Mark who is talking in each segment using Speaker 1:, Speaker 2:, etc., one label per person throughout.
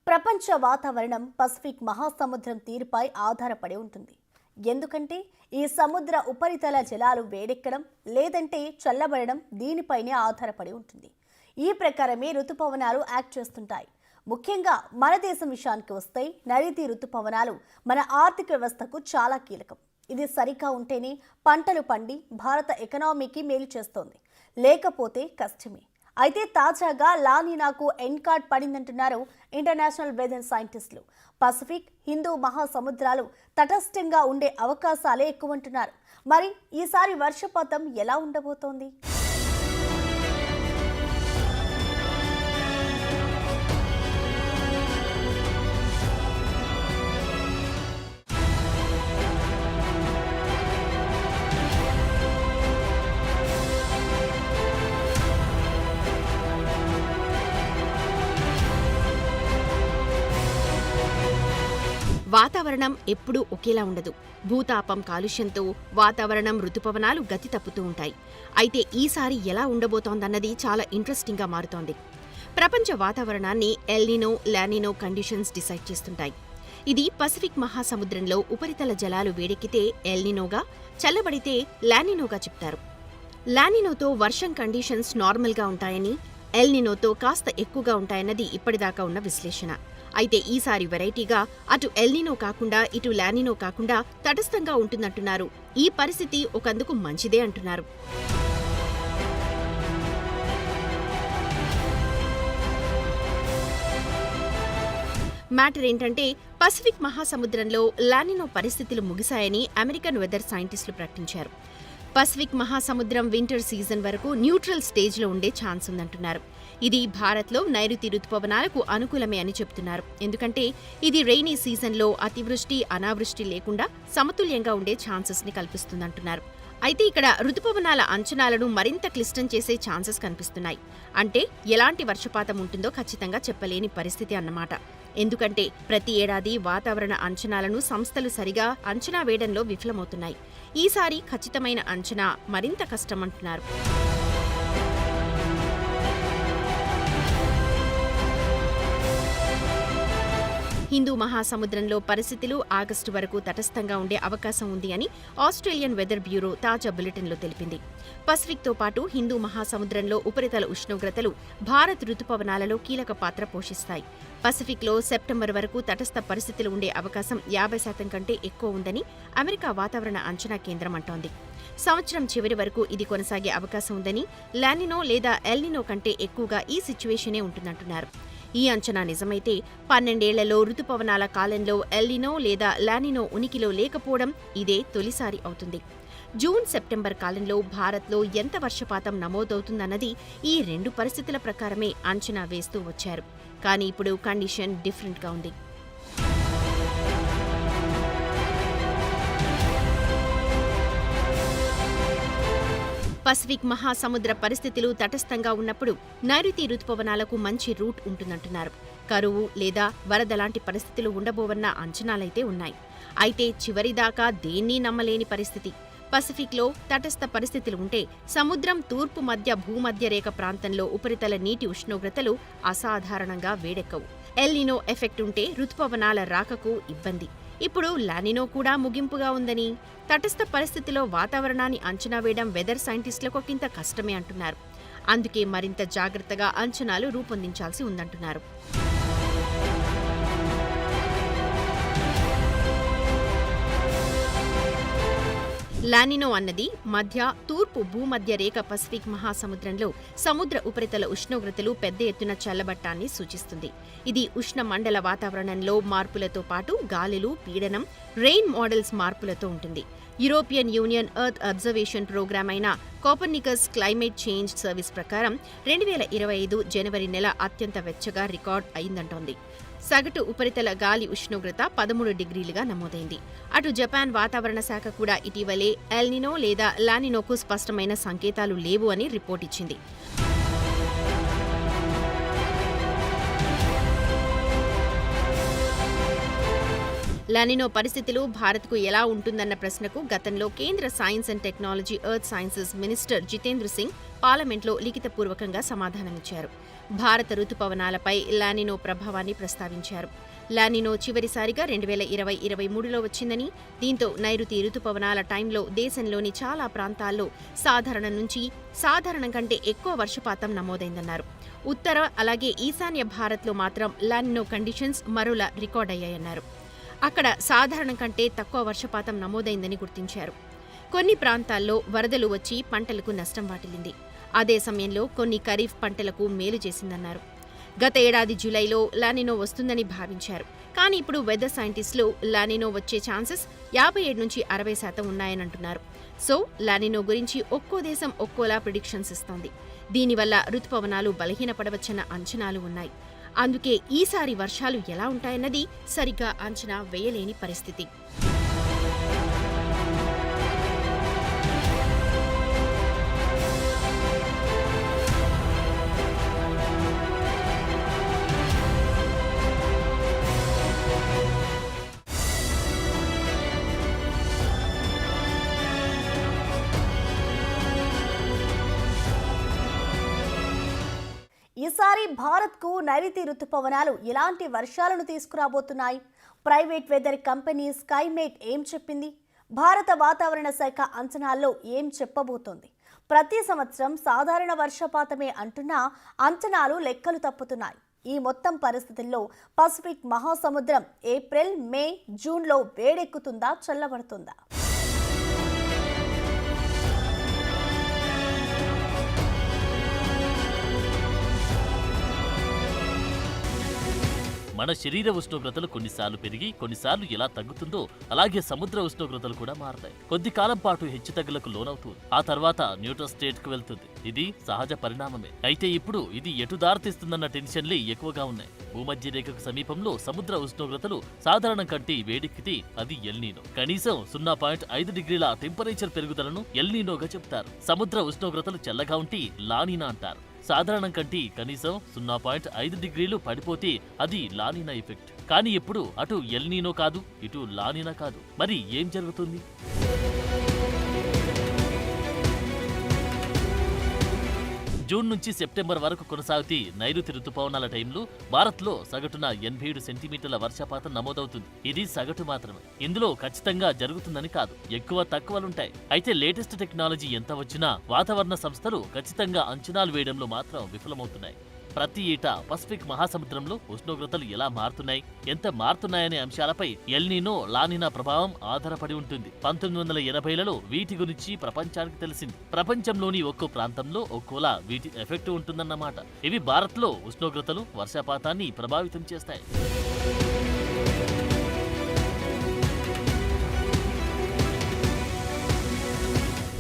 Speaker 1: ప్రపంచ వాతావరణం పసిఫిక్ మహాసముద్రం తీరుపై ఆధారపడి ఉంటుంది. ఎందుకంటే ఈ సముద్ర ఉపరితల జలాలు వేడెక్కడం లేదంటే చల్లబడడం దీనిపైనే ఆధారపడి ఉంటుంది. ఈ ప్రకారమే ఋతుపవనాలు యాక్ట్ చేస్తుంటాయి. ముఖ్యంగా మన దేశం విషయానికి వస్తే నైరుతి ఋతుపవనాలు మన ఆర్థిక వ్యవస్థకు చాలా కీలకం. ఇది సరిగా ఉంటేనే పంటలు పండి భారత ఎకనామీకి మేలు చేస్తోంది, లేకపోతే కష్టమే. అయితే తాజాగా లానినాకు ఎండ్ కార్డ్ పడిందంటున్నారు ఇంటర్నేషనల్ వెదర్ సైంటిస్టులు. పసిఫిక్, హిందూ మహాసముద్రాలు తటస్థంగా ఉండే అవకాశాలే ఎక్కువంటున్నారు. మరి ఈసారి వర్షపాతం ఎలా ఉండబోతోంది?
Speaker 2: వాతావరణం ఎప్పుడూ ఒకేలా ఉండదు. భూతాపం, కాలుష్యంతో వాతావరణం, ఋతుపవనాలు గతి తప్పుతూ ఉంటాయి. అయితే ఈసారి ఎలా ఉండబోతోందన్నది చాలా ఇంట్రెస్టింగ్గా మారుతోంది. ప్రపంచ వాతావరణాన్ని ఎల్నినో, లానినో కండిషన్స్ డిసైడ్ చేస్తుంటాయి. ఇది పసిఫిక్ మహాసముద్రంలో ఉపరితల జలాలు వేడెక్కితే ఎల్నినోగా, చల్లబడితే లానినోగా చెప్తారు. లానినోతో వర్షం కండిషన్స్ నార్మల్గా ఉంటాయని, ఎల్నినోతో కాస్త ఎక్కువగా ఉంటాయన్నది ఇప్పటిదాకా ఉన్న విశ్లేషణ. అయితే ఈసారి వెరైటీగా అటు ఎల్నినో కాకుండా ఇటు లానినో కాకుండా తటస్థంగా ఉంటుందంటున్నారు. ఈ పరిస్థితి ఒకందుకు మంచిదే అంటున్నారు. మ్యాటర్ ఏంటంటే పసిఫిక్ మహాసముద్రంలో లానినో పరిస్థితులు ముగిశాయని అమెరికన్ వెదర్ సైంటిస్టులు ప్రకటించారు. పసిఫిక్ మహాసముద్రం వింటర్ సీజన్ వరకు న్యూట్రల్ స్టేజ్లో ఉండే ఛాన్స్ ఉందంటున్నారు. ఇది భారత్లో నైరుతి ఋతుపవనాలకు అనుకూలమే అని చెప్తున్నారు. ఎందుకంటే ఇది రెయినీ సీజన్లో అతివృష్టి, అనావృష్టి లేకుండా సమతుల్యంగా ఉండే ఛాన్సెస్ని కల్పిస్తుందంటున్నారు. అయితే ఇక్కడ ఋతుపవనాల అంచనాలను మరింత క్లిష్టం చేసే ఛాన్సెస్ కనిపిస్తున్నాయి. అంటే ఎలాంటి వర్షపాతం ఉంటుందో ఖచ్చితంగా చెప్పలేని పరిస్థితి అన్నమాట. ఎందుకంటే ప్రతి ఏడాది వాతావరణ అంచనాలను సంస్థలు సరిగా అంచనా వేయడంలో విఫలమవుతున్నాయి. ఈసారి ఖచ్చితమైన అంచనా మరింత కష్టమంటున్నారు. హిందూ మహాసముద్రంలో పరిస్థితులు ఆగస్టు వరకు తటస్థంగా ఉండే అవకాశం ఉంది అని ఆస్ట్రేలియన్ వెదర్ బ్యూరో తాజా బులెటిన్లో తెలిపింది. పసిఫిక్తో పాటు హిందూ మహాసముద్రంలో ఉపరితల ఉష్ణోగ్రతలు భారత్ ఋతుపవనాలలో కీలక పాత్ర పోషిస్తాయి. పసిఫిక్లో సెప్టెంబర్ వరకు తటస్థ పరిస్థితులు ఉండే అవకాశం 50% కంటే ఎక్కువ ఉందని అమెరికా వాతావరణ అంచనా కేంద్రం అంటోంది. సంవత్సరం చివరి వరకు ఇది కొనసాగే అవకాశం ఉందని, లానినో లేదా ఎల్నినో కంటే ఎక్కువగా ఈ సిచ్యువేషనే ఉంటుందంటున్నారు. ఈ అంచనా నిజమైతే 12 ఏళ్లలో ఋతుపవనాల కాలంలో ఎల్నినో లేదా లానినో ఉనికిలో లేకపోవడం ఇదే తొలిసారి అవుతుంది. జూన్, సెప్టెంబర్ కాలంలో భారత్లో ఎంత వర్షపాతం నమోదవుతుందన్నది ఈ రెండు పరిస్థితుల ప్రకారమే అంచనా వేస్తూ వచ్చారు. కానీ ఇప్పుడు కండిషన్ డిఫరెంట్గా ఉంది. పసిఫిక్ మహాసముద్ర పరిస్థితులు తటస్థంగా ఉన్నప్పుడు నైరుతి ఋతుపవనాలకు మంచి రూట్ ఉంటుందంటున్నారు. కరువు లేదా వరద లాంటి పరిస్థితులు ఉండబోవన్న అంచనాలైతే ఉన్నాయి. అయితే చివరిదాకా దేన్నీ నమ్మలేని పరిస్థితి. పసిఫిక్లో తటస్థ పరిస్థితులు ఉంటే సముద్రం తూర్పు మధ్య భూమధ్య రేఖ ప్రాంతంలో ఉపరితల నీటి ఉష్ణోగ్రతలు అసాధారణంగా వేడెక్కవు. ఎల్నినో ఎఫెక్ట్ ఉంటే ఋతుపవనాల రాకకు ఇబ్బంది. ఇప్పుడు లానినో కూడా ముగింపుగా ఉందని, తటస్థ పరిస్థితిలో వాతావరణాన్ని అంచనా వేయడం వెదర్ సైంటిస్టులకు ఒకంత కష్టమే అంటున్నారు. అందుకే మరింత జాగ్రత్తగా అంచనాలు రూపొందించాల్సి ఉందంటున్నారు. లానినో అన్నది మధ్య, తూర్పు భూమధ్య రేఖ పసిఫిక్ మహాసముద్రంలో సముద్ర ఉపరితల ఉష్ణోగ్రతలు పెద్ద ఎత్తున చల్లబట్టాన్ని సూచిస్తుంది. ఇది ఉష్ణమండల వాతావరణంలో మార్పులతో పాటు గాలులు, పీడనం, రెయిన్ మోడల్స్ మార్పులతో ఉంటుంది. European Union earth observation programme అయిన కోపర్నికస్ క్లైమేట్ చేంజ్ సర్వీస్ ప్రకారం 2025 జనవరి నెల అత్యంత వెచ్చగా రికార్డ్ అయిందంటోంది. సగటు ఉపరితల గాలి ఉష్ణోగ్రత 13 డిగ్రీలుగా నమోదైంది. అటు జపాన్ వాతావరణ శాఖ కూడా ఇటీవలే ఎల్నినో లేదా లానినోకు స్పష్టమైన సంకేతాలు లేవు అని రిపోర్ట్ ఇచ్చింది. లానినో పరిస్థితులు భారత్కు ఎలా ఉంటుందన్న ప్రశ్నకు గతంలో కేంద్ర science and technology earth sciences minister Jitendra Singh పార్లమెంట్లో లిఖితపూర్వకంగా సమాధానమిచ్చారు. భారత రుతుపవనాలపై లానినో ప్రభావాన్ని ప్రస్తావించారు. లానినో చివరిసారిగా 2020-23లో వచ్చిందని, దీంతో నైరుతి రుతుపవనాల టైంలో దేశంలోని చాలా ప్రాంతాల్లో సాధారణం నుంచి సాధారణం కంటే ఎక్కువ వర్షపాతం నమోదైందన్నారు. ఉత్తర అలాగే ఈశాన్య భారత్లో మాత్రం లానినో కండిషన్స్ మరోలా రికార్డయ్యాయన్నారు. అక్కడ సాధారణం కంటే తక్కువ వర్షపాతం నమోదైందని గుర్తించారు. కొన్ని ప్రాంతాల్లో వరదలు వచ్చి పంటలకు నష్టం వాటిల్లింది. అదే సమయంలో కొన్ని ఖరీఫ్ పంటలకు మేలు చేసిందన్నారు. గత ఏడాది జూలైలో లానినో వస్తుందని భావించారు. కానీ ఇప్పుడు వెదర్ సైంటిస్టులు లానినో వచ్చే ఛాన్సెస్ 57-60% ఉన్నాయనంటున్నారు. సో లానినో గురించి ఒక్కో దేశం ఒక్కోలా ప్రిడిక్షన్స్ ఇస్తోంది. దీనివల్ల రుతుపవనాలు బలహీనపడవచ్చన్న అంచనాలు ఉన్నాయి. అందుకే ఈసారి వర్షాలు ఎలా ఉంటాయన్నది సరిగ్గా అంచనా వేయలేని పరిస్థితి.
Speaker 1: ఈసారి భారత్కు నైరుతి రుతుపవనాలు ఎలాంటి వర్షాలను తీసుకురాబోతున్నాయి? ప్రైవేట్ వెదర్ కంపెనీ స్కైమేట్ ఏం చెప్పింది? భారత వాతావరణ శాఖ అంచనాల్లో ఏం చెప్పబోతోంది? ప్రతి సంవత్సరం సాధారణ వర్షపాతమే అంటున్నా అంచనాలు లెక్కలు తప్పుతున్నాయి. ఈ మొత్తం పరిస్థితుల్లో పసిఫిక్ మహాసముద్రం ఏప్రిల్, మే, జూన్లో వేడెక్కుతుందా, చల్లబడుతుందా?
Speaker 3: మన శరీర ఉష్ణోగ్రతలు కొన్నిసార్లు పెరిగి కొన్నిసార్లు ఎలా తగ్గుతుందో అలాగే సముద్ర ఉష్ణోగ్రతలు కూడా మారతాయి. కొద్ది కాలం పాటు హెచ్చుతగ్గులకు లోనవుతుంది. ఆ తర్వాత న్యూట్రల్ స్టేట్ కు వెళ్తుంది. ఇది సహజ పరిణామమే. అయితే ఇప్పుడు ఇది ఎటు దారితీస్తుందన్న టెన్షన్లే ఎక్కువగా ఉన్నాయి. భూమధ్య రేఖకు సమీపంలో సముద్ర ఉష్ణోగ్రతలు సాధారణం కంటే వేడెక్కితే అది ఎల్నీనో. కనీసం 0.5 డిగ్రీల టెంపరేచర్ పెరుగుదలను ఎల్నీనోగా చెప్తారు. సముద్ర ఉష్ణోగ్రతలు చల్లగా ఉంటే లానినా అంటారు. సాధారణం కంటే కనీసం 0.5 డిగ్రీలు పడిపోతే అది లానినా ఎఫెక్ట్. కానీ ఇప్పుడు అటు ఎల్నీనో కాదు, ఇటు లానినా కాదు. మరి ఏం జరుగుతుంది? జూన్ నుంచి సెప్టెంబర్ వరకు కొనసాగుతూ నైరుతి రుతుపవనాల టైంలో భారత్లో సగటున 87 సెంటీమీటర్ల వర్షపాతం నమోదవుతుంది. ఇది సగటు మాత్రమే. ఇందులో ఖచ్చితంగా జరుగుతుందని కాదు, ఎక్కువ తక్కువలుంటాయి. అయితే లేటెస్ట్ టెక్నాలజీ ఎంత వచ్చినా వాతావరణ సంస్థలు ఖచ్చితంగా అంచనాలు వేయడంలో మాత్రం విఫలమవుతున్నాయి. ప్రతి ఏటా పసిఫిక్ మహాసముద్రంలో ఉష్ణోగ్రతలు ఎలా మారుతున్నాయి, ఎంత మారుతున్నాయనే అంశాలపై ఎల్నీనో, లానినా ప్రభావం ఆధారపడి ఉంటుంది. 1980లలో వీటి గురించి ప్రపంచానికి తెలిసింది. ప్రపంచంలోని ఒక్కో ప్రాంతంలో ఒక్కోలా వీటి ఎఫెక్ట్ ఉంటుందన్నమాట. ఇవి భారత్లో ఉష్ణోగ్రతలు, వర్షపాతాన్ని ప్రభావితం చేస్తాయి.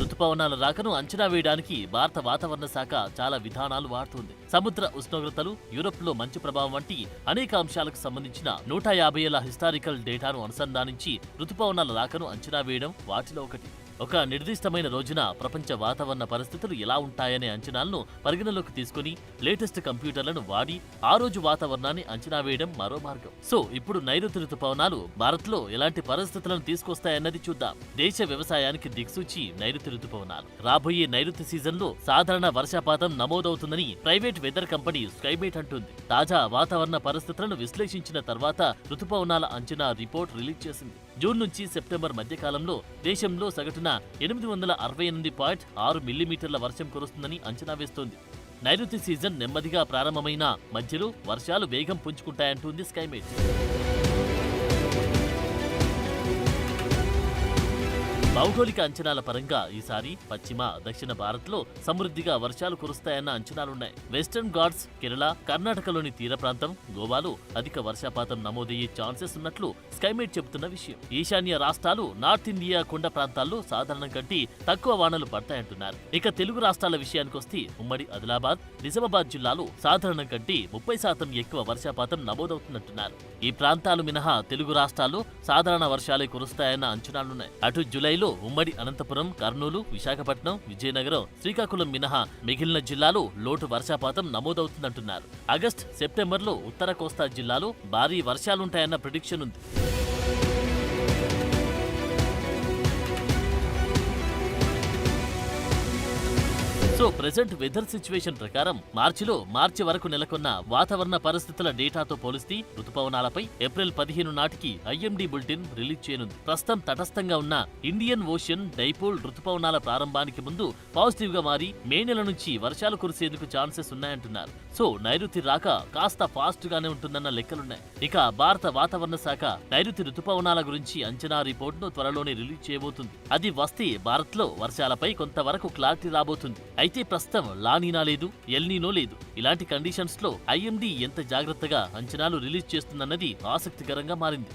Speaker 3: రుతుపవనాల రాకను అంచనా వేయడానికి భారత వాతావరణ శాఖ చాలా విధానాలు వాడుతుంది. సముద్ర ఉష్ణోగ్రతలు, యూరప్లో మంచు ప్రభావం వంటి అనేక అంశాలకు సంబంధించిన 150 ఏళ్ల హిస్టారికల్ డేటాను అనుసంధానించి రుతుపవనాల రాకను అంచనా వేయడం వాటిలో ఒకటి. ఒక నిర్దిష్టమైన రోజున ప్రపంచ వాతావరణ పరిస్థితులు ఎలా ఉంటాయనే అంచనాలను పరిగణలోకి తీసుకుని లేటెస్ట్ కంప్యూటర్లను వాడి ఆ రోజు వాతావరణాన్ని అంచనా వేయడం మరో మార్గం. సో ఇప్పుడు నైరుతి రుతుపవనాలు భారత్లో ఎలాంటి పరిస్థితులను తీసుకొస్తాయన్నది చూద్దాం. దేశ వ్యవసాయానికి దిక్సూచి నైరుతి రుతుపవనాలు. రాబోయే నైరుతి సీజన్లో సాధారణ వర్షపాతం నమోదవుతుందని ప్రైవేట్ వెదర్ కంపెనీ స్కైమేట్ అంటుంది. తాజా వాతావరణ పరిస్థితులను విశ్లేషించిన తర్వాత రుతుపవనాల అంచనా రిపోర్ట్ రిలీజ్ చేసింది. జూన్ నుంచి సెప్టెంబర్ మధ్యకాలంలో దేశంలో సగటున 888.6 మిల్లీమీటర్ల వర్షం కురుస్తుందని అంచనా వేస్తోంది. నైరుతి సీజన్ నెమ్మదిగా ప్రారంభమైన మధ్యలో వర్షాలు వేగం పుంజుకుంటాయంటుంది స్కైమేట్. భౌగోళిక అంచనాల పరంగా ఈసారి పశ్చిమ, దక్షిణ భారత్లో సమృద్ధిగా వర్షాలు కురుస్తాయన్న అంచనాలున్నాయి. వెస్టర్న్ ఘాట్స్, కేరళ, కర్ణాటకలోని తీర ప్రాంతం, గోవాలో అధిక వర్షపాతం నమోదయ్యే ఛాన్సెస్ ఉన్నట్లు స్కైమేట్ చెబుతున్న విషయం. ఈశాన్య రాష్ట్రాలు, నార్త్ ఇండియా కొండ ప్రాంతాల్లో సాధారణం కంటే తక్కువ వానలు పడతాయంటున్నారు. ఇక తెలుగు రాష్ట్రాల విషయానికొస్తే ఉమ్మడి ఆదిలాబాద్, నిజామాబాద్ జిల్లాలో సాధారణం కంటే 30% ఎక్కువ వర్షపాతం నమోదవుతుందంటున్నారు. ఈ ప్రాంతాలు మినహా తెలుగు రాష్ట్రాల్లో సాధారణ వర్షాలే కురుస్తాయన్న అంచనాలున్నాయి. అటు జూలైలో ఉమ్మడి అనంతపురం, కర్నూలు, విశాఖపట్నం, విజయనగరం, శ్రీకాకుళం మినహా మిగిలిన జిల్లాలో లోటు వర్షపాతం నమోదవుతుందంటున్నారు. ఆగస్టు, సెప్టెంబర్లో ఉత్తర కోస్తా జిల్లాలో భారీ వర్షాలుంటాయన్న ప్రిడిక్షన్ ఉంది. సో ప్రెజెంట్ వెదర్ సిచ్యువేషన్ ప్రకారం మార్చి వరకు నెలకొన్న వాతావరణ పరిస్థితుల డేటాతో పోలిస్తే రుతుపవనాలపై ఏప్రిల్ 15 నాటికి ఐఎండీ బులెటిన్ రిలీజ్ చేయనుంది. ప్రస్తుతం తటస్థంగా ఉన్న ఇండియన్ ఓషన్ డైపోల్ రుతుపవనాల ప్రారంభానికి ముందు పాజిటివ్ గా మారి మే నెల నుంచి వర్షాలు కురిసేందుకు ఛాన్సెస్ ఉన్నాయంటున్నారు. సో నైరుతి రాక కాస్త ఫాస్ట్ గానే ఉంటుందన్న లెక్కలున్నాయి. ఇక భారత వాతావరణ శాఖ నైరుతి రుతుపవనాల గురించి అంచనా రిపోర్టును త్వరలోనే రిలీజ్ చేయబోతుంది. అది వస్తే భారత్ లో వర్షాలపై కొంతవరకు క్లారిటీ రాబోతుంది. అయితే ప్రస్తుతం లానీనా లేదు, ఎల్నీనో లేదు. ఇలాంటి కండిషన్స్ లో ఐఎండీ ఎంత జాగ్రత్తగా అంచనాలు రిలీజ్ చేస్తుందన్నది ఆసక్తికరంగా మారింది.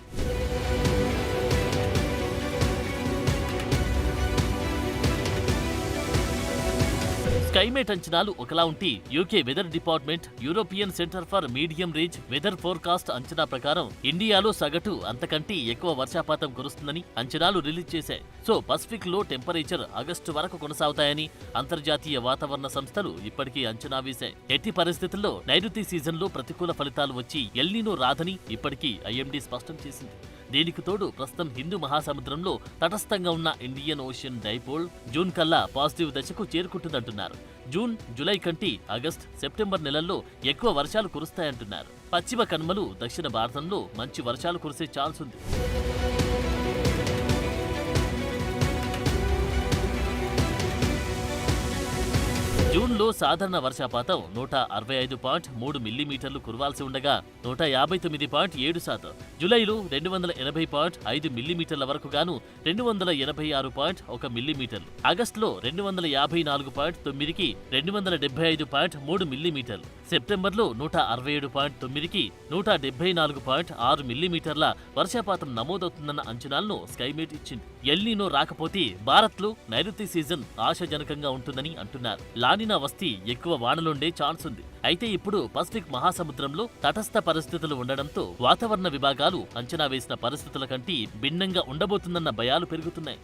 Speaker 3: స్కైమేట్ అంచనాలు ఒకలా ఉంటే UK weather department European centre for medium range weather forecast అంచనా ప్రకారం ఇండియాలో సగటు అంతకంటే ఎక్కువ వర్షపాతం కురుస్తుందని అంచనాలు రిలీజ్ చేశాయి. సో పసిఫిక్ లో టెంపరేచర్ ఆగస్టు వరకు కొనసాగుతాయని అంతర్జాతీయ వాతావరణ సంస్థలు ఇప్పటికీ అంచనా వేశాయి. ఎట్టి పరిస్థితుల్లో నైరుతి సీజన్లో ప్రతికూల ఫలితాలు వచ్చి ఎల్నీనో రాదని ఇప్పటికీ ఐఎండీ స్పష్టం చేసింది. దీనికి తోడు ప్రస్తుతం హిందూ మహాసముద్రంలో తటస్థంగా ఉన్న ఇండియన్ ఓషన్ డైపోల్ జూన్ కల్లా పాజిటివ్ దశకు చేరుకుంటుందంటున్నారు. జూన్, జూలై కంటే ఆగస్ట్, సెప్టెంబర్ నెలల్లో ఎక్కువ వర్షాలు కురుస్తాయంటున్నారు. పశ్చిమ కనుమలు దక్షిణ భారతంలో మంచి వర్షాలు కురిసే ఛాన్స్ ఉంది. జూన్లో సాధారణ వర్షపాతం 165.3 మిల్లీమీటర్లు కురవాల్సి ఉండగా 159.7%, జూలైలో 280.5 మిల్లీమీటర్ల వరకు గాను 286.1 మిల్లీమీటర్లు, ఆగస్టులో 254.9కి 275.3 మిల్లీమీటర్లు, సెప్టెంబర్లో 167.9కి 174.6 మిల్లీమీటర్ల వర్షపాతం నమోదవుతుందన్న అంచనాలను స్కైమేట్ ఇచ్చింది. ఎల్నీనో రాకపోతే భారత్లో నైరుతి సీజన్ ఆశాజనకంగా ఉంటుందని అంటున్నారు. లానినా వస్తే ఎక్కువ వానలుండే ఛాన్స్ ఉంది. అయితే ఇప్పుడు పసిఫిక్ మహాసముద్రంలో తటస్థ పరిస్థితులు ఉండడంతో వాతావరణ విభాగాలు అంచనా వేసిన పరిస్థితుల కంటే భిన్నంగా ఉండబోతుందన్న భయాలు పెరుగుతున్నాయి.